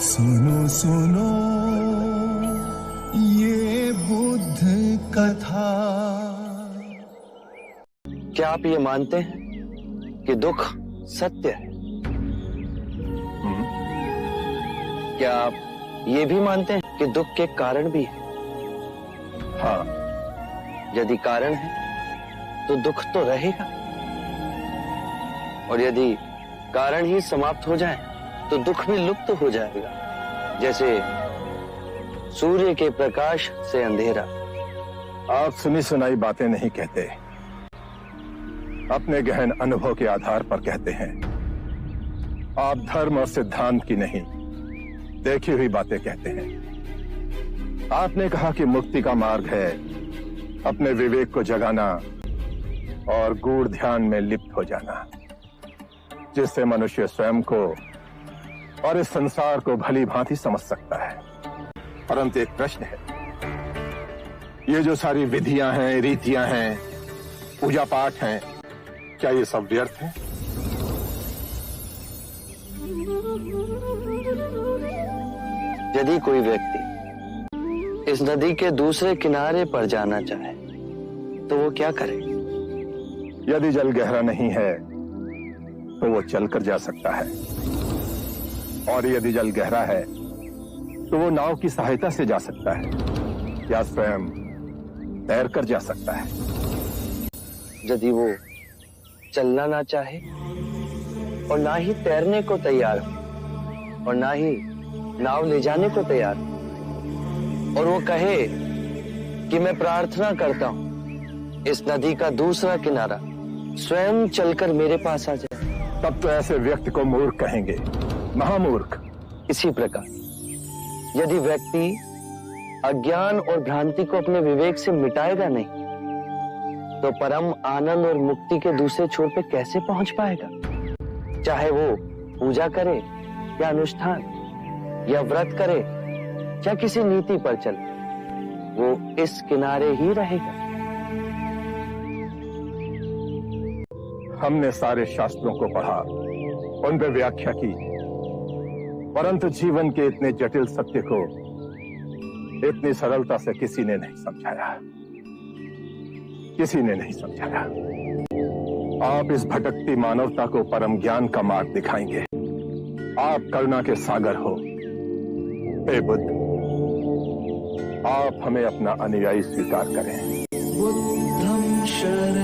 सुनो सुनो ये बुद्ध कथा। क्या आप ये मानते हैं कि दुख सत्य है? क्या आप ये भी मानते हैं कि दुख के कारण भी है? हाँ। यदि कारण है तो दुख तो रहेगा, और यदि कारण ही समाप्त हो जाए तो दुख भी लुप्त हो जाएगा। जैसे सूर्य के प्रकाश से अंधेरा। आप सुनी सुनाई बातें नहीं कहते, अपने गहन अनुभव के आधार पर कहते हैं। आप धर्म और सिद्धांत की नहीं, देखी हुई बातें कहते हैं। आपने कहा कि मुक्ति का मार्ग है अपने विवेक को जगाना और गूढ़ ध्यान में लिप्त हो जाना, जिससे मनुष्य स्वयं को और इस संसार को भली भांति समझ सकता है। परंतु एक प्रश्न है, ये जो सारी विधियां हैं, रीतियां हैं, पूजा पाठ हैं, क्या ये सब व्यर्थ है? यदि कोई व्यक्ति इस नदी के दूसरे किनारे पर जाना चाहे तो वो क्या करे? यदि जल गहरा नहीं है तो वो चलकर जा सकता है, और यदि जल गहरा है तो वो नाव की सहायता से जा सकता है या स्वयं तैरकर जा सकता है। यदि वो चलना ना चाहे और ना ही तैरने को तैयार हो और ना ही नाव ले जाने को तैयार हो, और वो कहे कि मैं प्रार्थना करता हूं इस नदी का दूसरा किनारा स्वयं चलकर मेरे पास आ जाए, तब तो ऐसे व्यक्ति को मूर्ख कहेंगे, महामूर्ख। इसी प्रकार यदि व्यक्ति अज्ञान और भ्रांति को अपने विवेक से मिटाएगा नहीं तो परम आनंद और मुक्ति के दूसरे छोर पे कैसे पहुंच पाएगा? चाहे वो पूजा करे या अनुष्ठान या व्रत करे या किसी नीति पर चले, वो इस किनारे ही रहेगा। हमने सारे शास्त्रों को पढ़ा, उन पर व्याख्या की, परंतु जीवन के इतने जटिल सत्य को इतनी सरलता से किसी ने नहीं समझाया, किसी ने नहीं समझाया। आप इस भटकती मानवता को परम ज्ञान का मार्ग दिखाएंगे। आप करुणा के सागर हो। हे बुद्ध, आप हमें अपना अनुयायी स्वीकार करें। बुद्धं शरणं